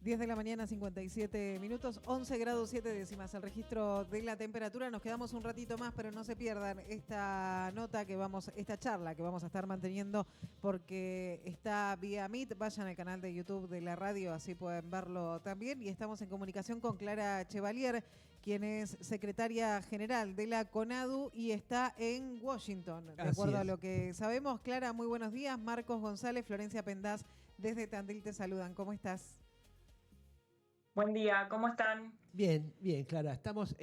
10 de la mañana, 57 minutos, 11 grados 7 décimas el registro de la temperatura. Nos quedamos un ratito más, pero no se pierdan esta esta charla que vamos a estar manteniendo porque está vía Meet. Vayan al canal de YouTube de la radio, así pueden verlo también. Y estamos en comunicación con Clara Chevalier, quien es secretaria general de la CONADU y está en Washington. De acuerdo a lo que sabemos, Clara, muy buenos días. Marcos González, Florencia Pendaz, desde Tandil te saludan. ¿Cómo estás? Buen día, ¿cómo están? Bien, bien, Clara. Estamos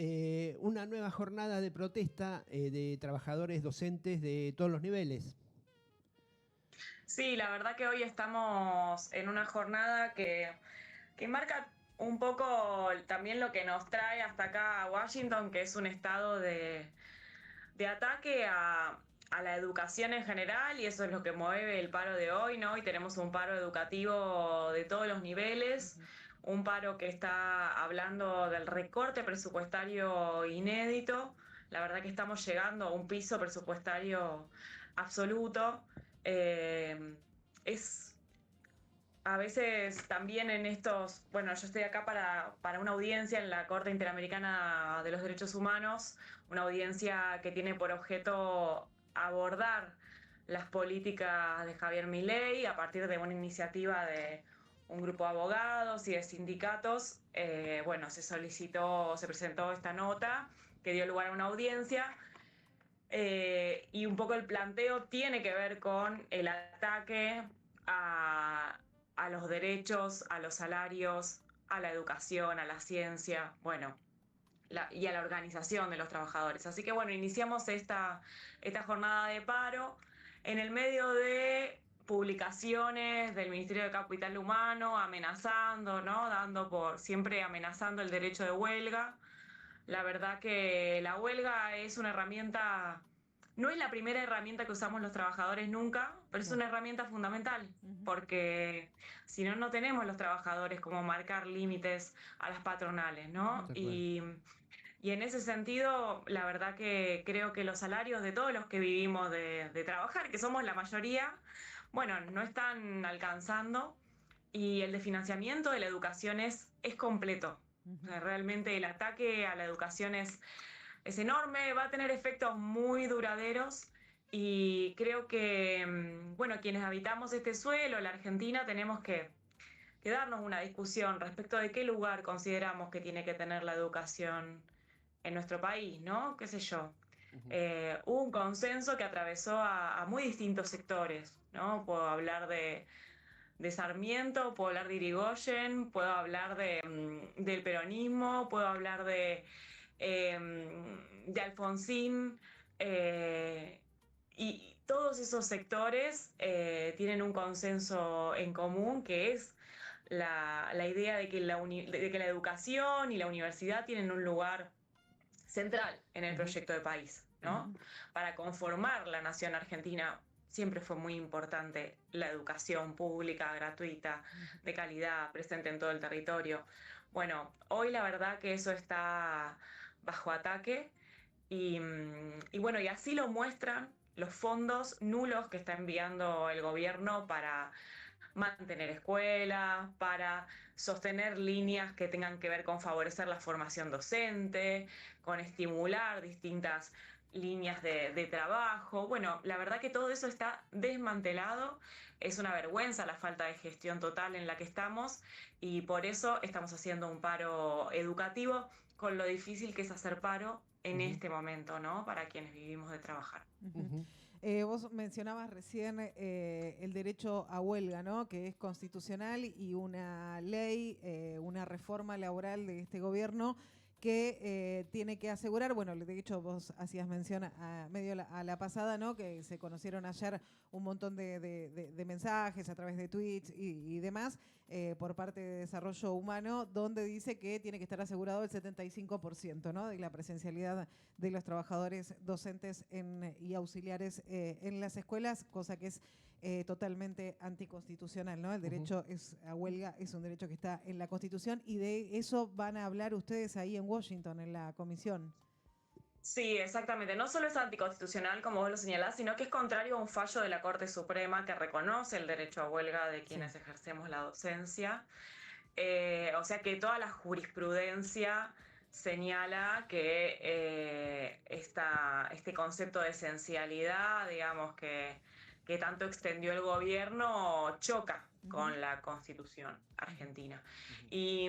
una nueva jornada de protesta de trabajadores docentes de todos los niveles. Sí, la verdad que hoy estamos en una jornada que marca un poco también lo que nos trae hasta acá a Washington, que es un estado de ataque a la educación en general, y eso es lo que mueve el paro de hoy, ¿no? Hoy tenemos un paro educativo de todos los niveles, un paro que está hablando del recorte presupuestario inédito. La verdad que estamos llegando a un piso presupuestario absoluto. Es a veces también en estos, bueno, yo estoy acá para una audiencia en la Corte Interamericana de los Derechos Humanos, una audiencia que tiene por objeto abordar las políticas de Javier Milei a partir de una iniciativa de un grupo de abogados y de sindicatos. Bueno, se presentó esta nota que dio lugar a una audiencia. Y un poco el planteo tiene que ver con el ataque a los derechos, a los salarios, a la educación, a la ciencia, bueno, y a la organización de los trabajadores. Así que bueno, iniciamos esta jornada de paro en el medio de publicaciones del Ministerio de Capital Humano amenazando, ¿no? Siempre amenazando el derecho de huelga. La verdad que la huelga es una herramienta, no es la primera herramienta que usamos los trabajadores nunca, pero es una herramienta fundamental, porque si no, no tenemos los trabajadores como marcar límites a las patronales, ¿no? Y en ese sentido, la verdad que creo que los salarios de todos los que vivimos de trabajar, que somos la mayoría, bueno, no están alcanzando, y el de financiamiento de la educación es completo. O sea, realmente el ataque a la educación es enorme, va a tener efectos muy duraderos, y creo que, bueno, quienes habitamos este suelo, la Argentina, tenemos que darnos una discusión respecto de qué lugar consideramos que tiene que tener la educación en nuestro país, ¿no? ¿Qué sé yo? Hubo un consenso que atravesó a muy distintos sectores, ¿no? Puedo hablar de Sarmiento, puedo hablar de Irigoyen, puedo hablar del peronismo, puedo hablar de Alfonsín, y todos esos sectores tienen un consenso en común, que es la idea de que la educación y la universidad tienen un lugar central en el proyecto de país, ¿no? Para conformar la nación argentina siempre fue muy importante la educación pública, gratuita, de calidad, presente en todo el territorio. Bueno, hoy la verdad que eso está bajo ataque, y bueno, y así lo muestran los fondos nulos que está enviando el gobierno para mantener escuelas, para sostener líneas que tengan que ver con favorecer la formación docente, con estimular distintas líneas de trabajo. Bueno, la verdad que todo eso está desmantelado. Es una vergüenza la falta de gestión total en la que estamos, y por eso estamos haciendo un paro educativo, con lo difícil que es hacer paro en este momento, ¿no? Para quienes vivimos de trabajar. Vos mencionabas recién el derecho a huelga, ¿no? Que es constitucional, y una ley, una reforma laboral de este gobierno que tiene que asegurar, bueno, de hecho vos hacías mención a la pasada, ¿no? Que se conocieron ayer un montón de mensajes a través de tweets y demás por parte de Desarrollo Humano, donde dice que tiene que estar asegurado el 75%, ¿no? De la presencialidad de los trabajadores docentes y auxiliares en las escuelas, cosa que es totalmente anticonstitucional, ¿no? El derecho a huelga es un derecho que está en la Constitución, y de eso van a hablar ustedes ahí en Washington, en la comisión. Sí, exactamente. No solo es anticonstitucional, como vos lo señalás, sino que es contrario a un fallo de la Corte Suprema que reconoce el derecho a huelga de quienes ejercemos la docencia. O sea que toda la jurisprudencia señala que este concepto de esencialidad, digamos, que tanto extendió el gobierno, choca con la Constitución argentina. Y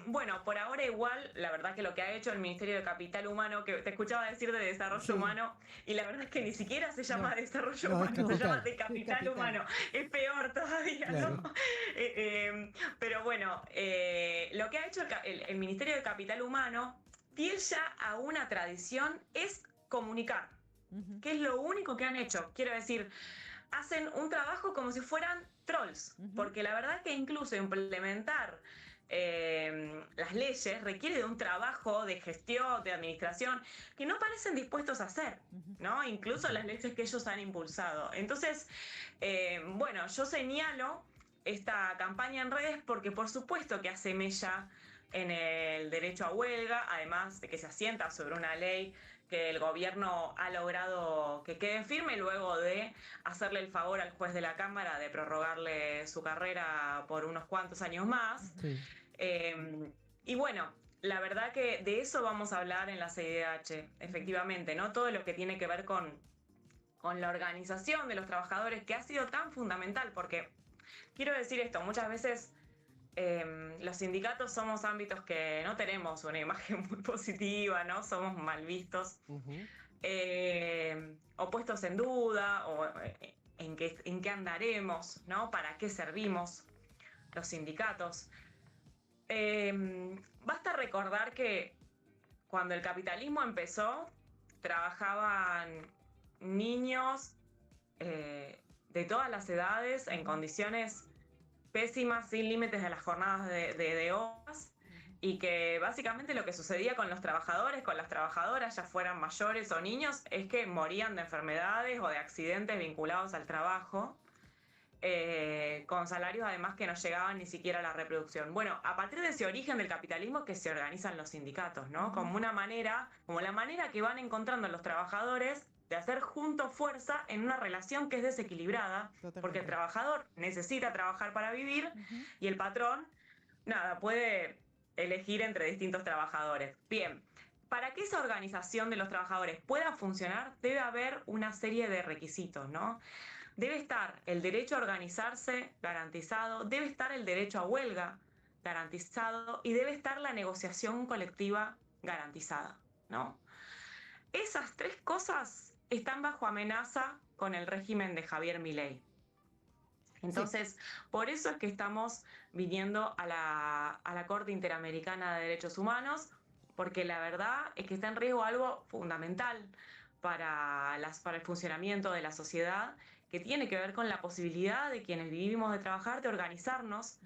bueno, por ahora igual, la verdad que lo que ha hecho el Ministerio de Capital Humano, que te escuchaba decir de Desarrollo Humano, y la verdad es que ni siquiera se llama Desarrollo Humano, se llama de Capital Humano. Es peor todavía, claro. ¿No? Pero bueno, lo que ha hecho el Ministerio de Capital Humano, fiel ya a una tradición, es comunicar, que es lo único que han hecho. Quiero decir, hacen un trabajo como si fueran trolls, porque la verdad es que incluso implementar las leyes requiere de un trabajo de gestión, de administración, que no parecen dispuestos a hacer, ¿no? Incluso las leyes que ellos han impulsado. Entonces, bueno, yo señalo esta campaña en redes porque por supuesto que hace mella en el derecho a huelga, además de que se asienta sobre una ley que el gobierno ha logrado que quede firme luego de hacerle el favor al juez de la Cámara de prorrogarle su carrera por unos cuantos años más. Sí. Y bueno, la verdad que de eso vamos a hablar en la CIDH, efectivamente, ¿no? Todo lo que tiene que ver con la organización de los trabajadores, que ha sido tan fundamental, porque quiero decir esto, muchas veces los sindicatos somos ámbitos que no tenemos una imagen muy positiva, ¿no? Somos mal vistos, o puestos en duda, o en qué andaremos, ¿no? ¿Para qué servimos los sindicatos? Basta recordar que cuando el capitalismo empezó, trabajaban niños de todas las edades en condiciones pésimas, sin límites de las jornadas de horas, y que básicamente lo que sucedía con los trabajadores, con las trabajadoras, ya fueran mayores o niños, es que morían de enfermedades o de accidentes vinculados al trabajo, con salarios además que no llegaban ni siquiera a la reproducción. Bueno, a partir de ese origen del capitalismo que se organizan los sindicatos, ¿no? Como la manera que van encontrando los trabajadores de hacer juntos fuerza en una relación que es desequilibrada. Totalmente. Porque el trabajador necesita trabajar para vivir y el patrón, nada, puede elegir entre distintos trabajadores. Bien, para que esa organización de los trabajadores pueda funcionar, debe haber una serie de requisitos, ¿no? Debe estar el derecho a organizarse garantizado, debe estar el derecho a huelga garantizado y debe estar la negociación colectiva garantizada, ¿no? Esas tres cosas están bajo amenaza con el régimen de Javier Milei. Entonces, por eso es que estamos viniendo a la Corte Interamericana de Derechos Humanos, porque la verdad es que está en riesgo algo fundamental para el funcionamiento de la sociedad, que tiene que ver con la posibilidad de quienes vivimos de trabajar, de organizarnos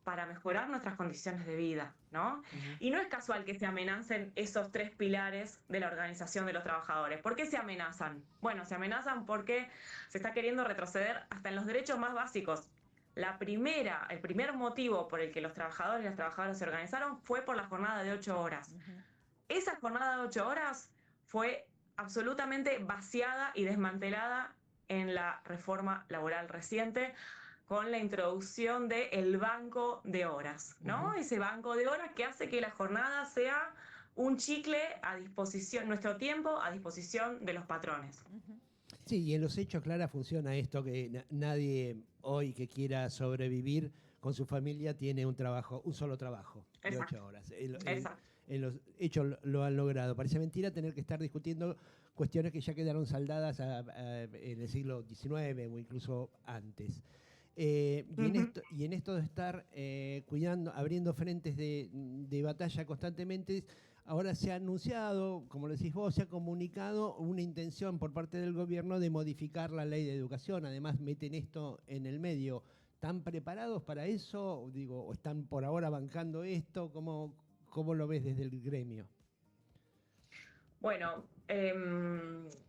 para mejorar nuestras condiciones de vida, ¿no? Y no es casual que se amenacen esos tres pilares de la organización de los trabajadores. ¿Por qué se amenazan? Bueno, se amenazan porque se está queriendo retroceder hasta en los derechos más básicos. El primer motivo por el que los trabajadores y las trabajadoras se organizaron fue por la jornada de 8 horas. Esa jornada de 8 horas fue absolutamente vaciada y desmantelada en la reforma laboral reciente, con la introducción del banco de horas, ¿no? Ese banco de horas que hace que la jornada sea un chicle a disposición, nuestro tiempo a disposición de los patrones. Sí, y en los hechos, Clara, funciona esto, que nadie hoy que quiera sobrevivir con su familia tiene un solo trabajo de 8 horas. En los hechos lo han logrado. Parece mentira tener que estar discutiendo cuestiones que ya quedaron saldadas en el siglo XIX o incluso antes. Y en esto de estar cuidando, abriendo frentes de batalla constantemente, ahora se ha anunciado, como lo decís vos, se ha comunicado una intención por parte del gobierno de modificar la ley de educación. Además, meten esto en el medio. ¿Están preparados para eso? Digo, ¿o están por ahora bancando esto? ¿Cómo lo ves desde el gremio? Bueno,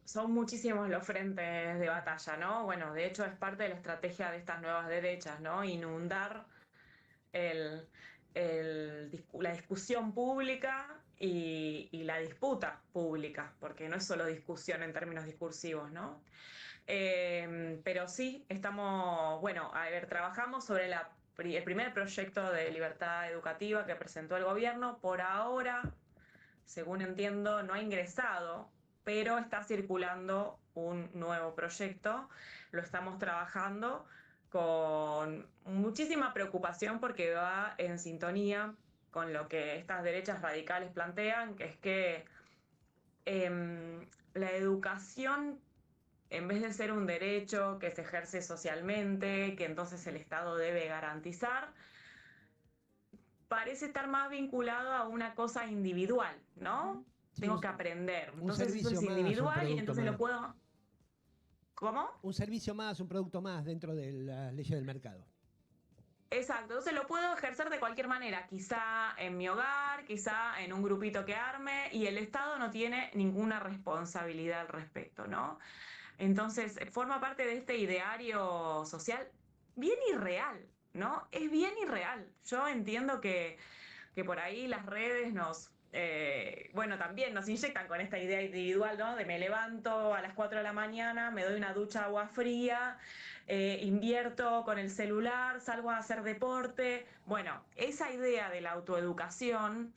son muchísimos los frentes de batalla, ¿no? Bueno, de hecho es parte de la estrategia de estas nuevas derechas, ¿no? Inundar la discusión pública y la disputa pública, porque no es solo discusión en términos discursivos, ¿no? Pero sí, trabajamos sobre la el primer proyecto de libertad educativa que presentó el gobierno. Por ahora, según entiendo, no ha ingresado, pero está circulando un nuevo proyecto. Lo estamos trabajando con muchísima preocupación porque va en sintonía con lo que estas derechas radicales plantean, que es que la educación, en vez de ser un derecho que se ejerce socialmente, que entonces el Estado debe garantizar, parece estar más vinculado a una cosa individual, ¿no? Sí, Tengo que aprender. un Entonces eso servicio es más, un individual y producto entonces más. lo puedo... ¿Cómo? Un servicio más, un producto más dentro de las leyes del mercado. Exacto, entonces lo puedo ejercer de cualquier manera, quizá en mi hogar, quizá en un grupito que arme, y el Estado no tiene ninguna responsabilidad al respecto, ¿no? Entonces, forma parte de este ideario social bien irreal, ¿no? Es bien irreal. Yo entiendo que por ahí las redes bueno, también nos inyectan con esta idea individual, ¿no? De me levanto a las 4 de la mañana, me doy una ducha de agua fría, invierto con el celular, salgo a hacer deporte. Bueno, esa idea de la autoeducación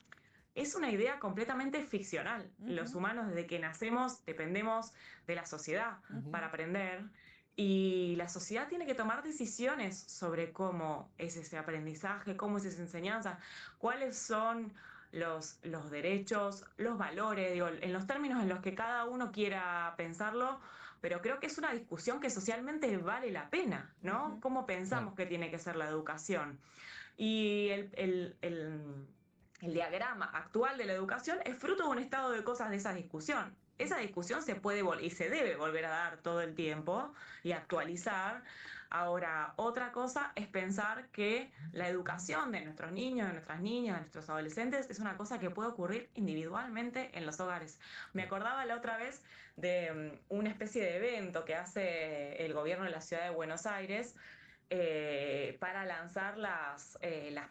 es una idea completamente ficcional. Los humanos, desde que nacemos, dependemos de la sociedad para aprender. Y la sociedad tiene que tomar decisiones sobre cómo es ese aprendizaje, cómo es esa enseñanza, cuáles son los derechos, los valores, digo, en los términos en los que cada uno quiera pensarlo, pero creo que es una discusión que socialmente vale la pena, ¿no? ¿Cómo pensamos que tiene que ser la educación? Y el diagrama actual de la educación es fruto de un estado de cosas de esa discusión. Esa discusión se puede y se debe volver a dar todo el tiempo y actualizar. Ahora, otra cosa es pensar que la educación de nuestros niños, de nuestras niñas, de nuestros adolescentes es una cosa que puede ocurrir individualmente en los hogares. Me acordaba la otra vez de una especie de evento que hace el gobierno de la ciudad de Buenos Aires, para lanzar las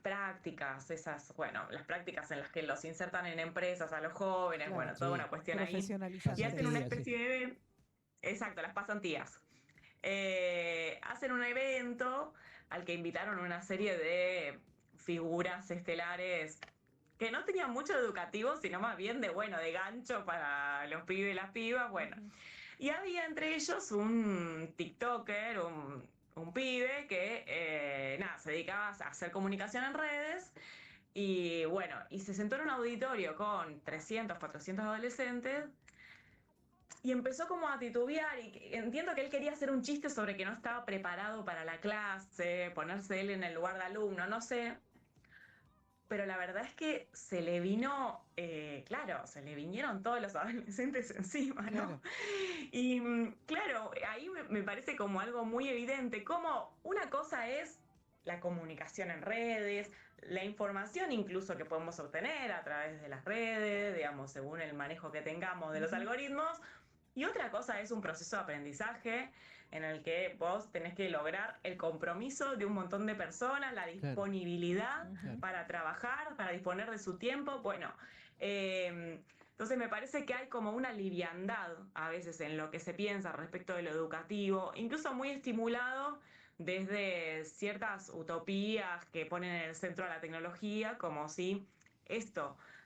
prácticas, las prácticas en las que los insertan en empresas a los jóvenes, Claro, toda una cuestión ahí. Y hacen una especie de... Exacto, las pasantías. Hacen un evento al que invitaron una serie de figuras estelares que no tenían mucho educativo, sino más bien de gancho para los pibes y las pibas, bueno. Y había entre ellos un TikToker, un pibe que se dedicaba a hacer comunicación en redes y bueno, y se sentó en un auditorio con 300, 400 adolescentes y empezó como a titubear y entiendo que él quería hacer un chiste sobre que no estaba preparado para la clase, ponerse él en el lugar de alumno, no sé. Pero la verdad es que se le vino, se le vinieron todos los adolescentes encima, ¿no? Claro. Y claro, ahí me parece como algo muy evidente, como una cosa es la comunicación en redes, la información incluso que podemos obtener a través de las redes, digamos, según el manejo que tengamos de los algoritmos, y otra cosa es un proceso de aprendizaje en el que vos tenés que lograr el compromiso de un montón de personas, la disponibilidad para trabajar, para disponer de su tiempo. Bueno, entonces me parece que hay como una liviandad a veces en lo que se piensa respecto de lo educativo, incluso muy estimulado desde ciertas utopías que ponen en el centro a la tecnología, como si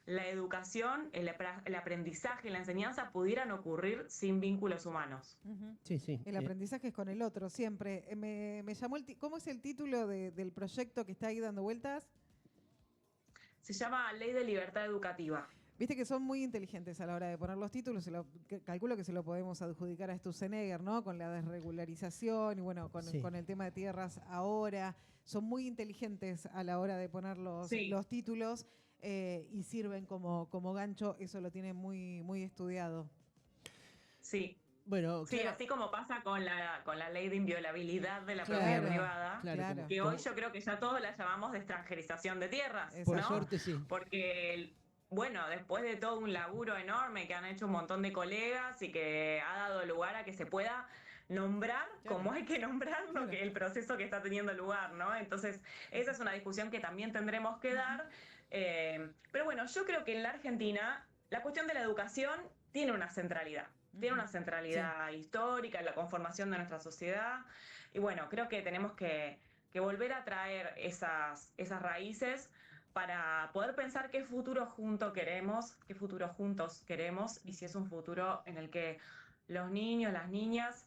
la educación, el aprendizaje, la enseñanza pudieran ocurrir sin vínculos humanos. Sí, sí. El aprendizaje es con el otro, siempre. Me llamó ¿cómo es el título del proyecto que está ahí dando vueltas? Se llama Ley de Libertad Educativa. Viste que son muy inteligentes a la hora de poner los títulos, calculo que se lo podemos adjudicar a Sturzenegger, ¿no? Con la desregularización y bueno, con el tema de tierras ahora. Son muy inteligentes a la hora de poner los títulos. Y sirven como gancho, eso lo tiene muy, muy estudiado. Sí. Bueno, sí, así como pasa con la ley de inviolabilidad de la propiedad privada, que hoy yo creo que ya todos la llamamos de extranjerización de tierras. Por suerte sí. Porque, después de todo un laburo enorme que han hecho un montón de colegas y que ha dado lugar a que se pueda nombrar como hay que nombrarlo, que el proceso que está teniendo lugar, ¿no? Entonces, esa es una discusión que también tendremos que dar. Pero bueno, yo creo que en la Argentina la cuestión de la educación tiene una centralidad. Tiene una centralidad histórica en la conformación de nuestra sociedad. Y bueno, creo que tenemos que volver a traer esas raíces para poder pensar qué futuro juntos queremos y si es un futuro en el que los niños, las niñas,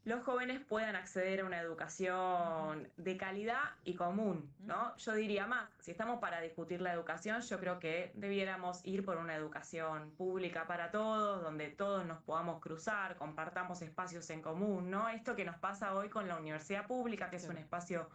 los jóvenes puedan acceder a una educación de calidad y común, ¿no? Yo diría más, si estamos para discutir la educación, yo creo que debiéramos ir por una educación pública para todos, donde todos nos podamos cruzar, compartamos espacios en común, ¿no? Esto que nos pasa hoy con la universidad pública, que es un espacio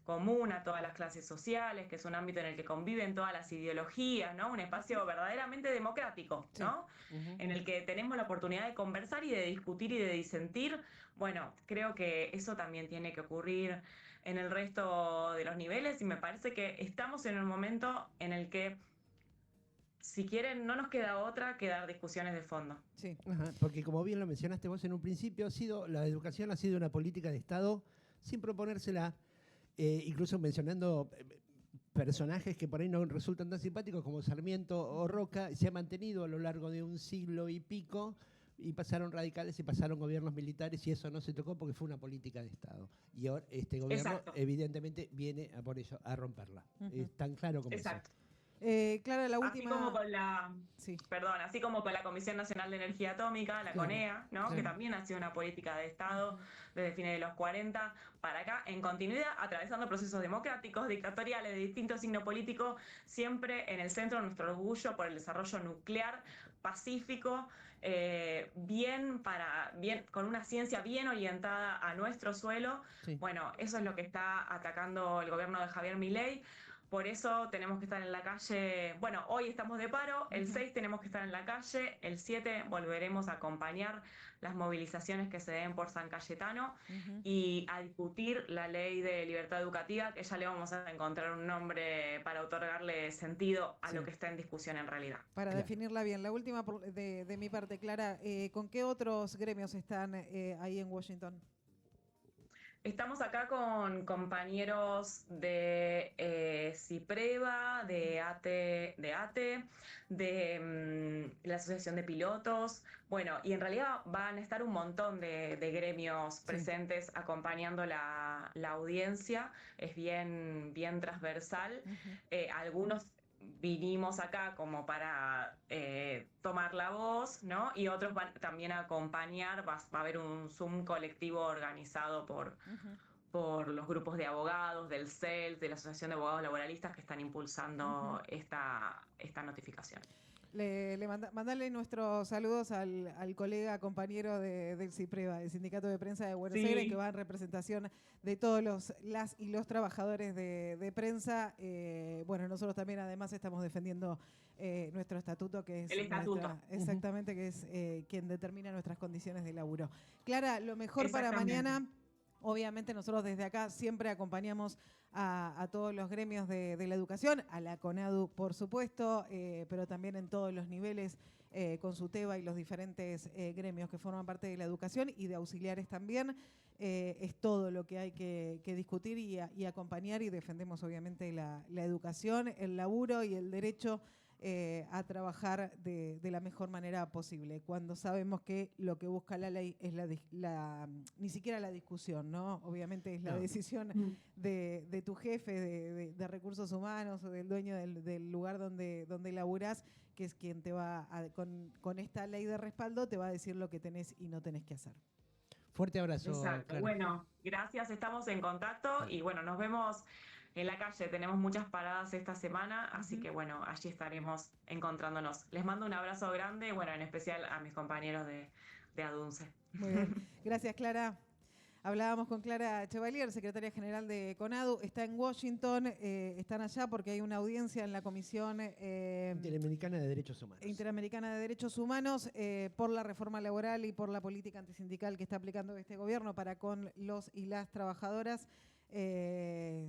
común a todas las clases sociales, que es un ámbito en el que conviven todas las ideologías, ¿no? Un espacio verdaderamente democrático, ¿no? En el que tenemos la oportunidad de conversar y de discutir y de disentir. Bueno, creo que eso también tiene que ocurrir en el resto de los niveles y me parece que estamos en un momento en el que, si quieren, no nos queda otra que dar discusiones de fondo. Sí. Ajá, porque como bien lo mencionaste vos en un principio, la educación ha sido una política de Estado sin proponérsela, incluso mencionando personajes que por ahí no resultan tan simpáticos como Sarmiento o Roca, se ha mantenido a lo largo de un siglo y pico, y pasaron radicales y pasaron gobiernos militares y eso no se tocó porque fue una política de Estado. Y ahora este gobierno evidentemente viene por eso a romperla. Es tan claro como eso. Clara, la última... Así como con la Comisión Nacional de Energía Atómica, la CONEA, ¿no? Que también ha sido una política de Estado desde fines de los 40 para acá, en continuidad, atravesando procesos democráticos, dictatoriales, de distinto signo político, siempre en el centro de nuestro orgullo por el desarrollo nuclear, pacífico, con una ciencia bien orientada a nuestro suelo. Sí. Bueno, eso es lo que está atacando el gobierno de Javier Milei. Por eso tenemos que estar en la calle. Bueno, hoy estamos de paro, el 6 tenemos que estar en la calle, el 7 volveremos a acompañar las movilizaciones que se den por San Cayetano y a discutir la ley de libertad educativa, que ya le vamos a encontrar un nombre para otorgarle sentido a lo que está en discusión en realidad. Para definirla bien. La última de mi parte, Clara, ¿con qué otros gremios están ahí en Washington? Estamos acá con compañeros de CIPREVA, de ATE, de la Asociación de Pilotos. Bueno, y en realidad van a estar un montón de gremios presentes acompañando la audiencia. Es bien transversal. Algunos vinimos acá como para tomar la voz, ¿no? Y otros van también a acompañar, va a haber un Zoom colectivo organizado por los grupos de abogados, del CELS, de la Asociación de Abogados Laboralistas que están impulsando esta notificación. Mandale nuestros saludos al colega compañero del CIPREVA, del Sindicato de Prensa de Buenos Aires, que va en representación de todos las y los trabajadores de prensa. Bueno, nosotros también además estamos defendiendo nuestro estatuto, que es el estatuto. Exactamente, que es quien determina nuestras condiciones de laburo. Clara, lo mejor para mañana. Obviamente nosotros desde acá siempre acompañamos a todos los gremios de la educación, a la CONADU por supuesto, pero también en todos los niveles con SUTEBA y los diferentes gremios que forman parte de la educación y de auxiliares también. Es todo lo que hay que discutir y acompañar, y defendemos obviamente la educación, el laburo y el derecho a trabajar de la mejor manera posible, cuando sabemos que lo que busca la ley es ni siquiera la discusión, ¿no? Obviamente es la decisión de tu jefe de recursos humanos o del dueño del lugar donde laburás, que es quien te va con esta ley de respaldo te va a decir lo que tenés y no tenés que hacer. Fuerte abrazo. Exacto. Clara. Bueno, gracias, estamos en contacto y bueno, nos vemos en la calle. Tenemos muchas paradas esta semana, así que bueno, allí estaremos encontrándonos. Les mando un abrazo grande, bueno, en especial a mis compañeros de ADUNCE. Muy bien. Gracias, Clara. Hablábamos con Clara Chevalier, secretaria general de CONADU. Está en Washington, están allá porque hay una audiencia en la Comisión Interamericana de Derechos Humanos. Interamericana de Derechos Humanos por la reforma laboral y por la política antisindical que está aplicando este gobierno para con los y las trabajadoras. Que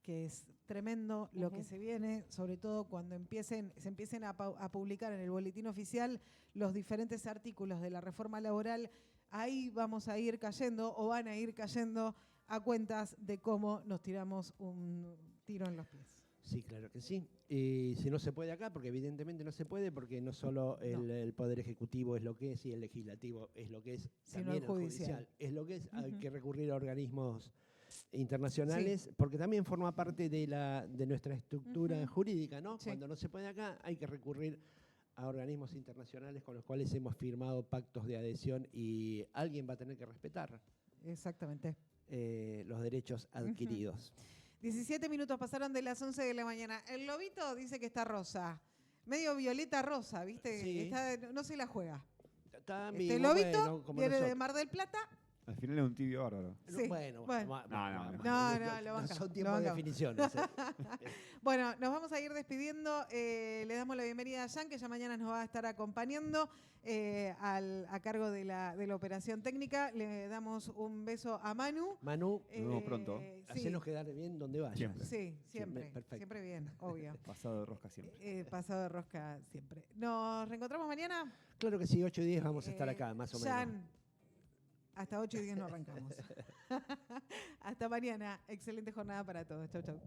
es tremendo lo que se viene, sobre todo cuando se empiecen a publicar en el boletín oficial los diferentes artículos de la reforma laboral. Ahí vamos a ir cayendo o van a ir cayendo a cuentas de cómo nos tiramos un tiro en los pies. Sí, claro que sí. Y si no se puede acá, porque evidentemente no se puede, porque no solo el Poder Ejecutivo es lo que es y el Legislativo es lo que es, sino también el Judicial es lo que es. Hay que recurrir a organismos internacionales, porque también forma parte de nuestra estructura jurídica, ¿no? Sí. Cuando no se puede acá, hay que recurrir a organismos internacionales con los cuales hemos firmado pactos de adhesión y alguien va a tener que respetar. Exactamente. Los derechos adquiridos. 17 minutos pasaron de las 11 de la mañana. El lobito dice que está rosa. Medio violeta rosa, ¿viste? Sí. no se la juega. Está Este ambiguo, lobito bueno, como viene de nosotros. Mar del Plata. Al final es un tibio bárbaro. Sí. Bueno, Bueno. no, lo bancamos, son tiempos lo de bancamos. definiciones. Bueno, nos vamos a ir despidiendo. Le damos la bienvenida a Jan, que ya mañana nos va a estar acompañando a cargo de la operación técnica. Le damos un beso a Manu. Manu, nos vemos pronto. Sí. hacenos quedar bien donde vayas. Siempre. Sí, siempre. Perfecto. Siempre bien, obvio. Pasado de rosca siempre. Pasado de rosca siempre. ¿Nos reencontramos mañana? Claro que sí, 8 y 10 vamos a estar acá, más o menos. Jan, hasta 8 y 10 no arrancamos. Hasta mañana. Excelente jornada para todos. Chau, chau.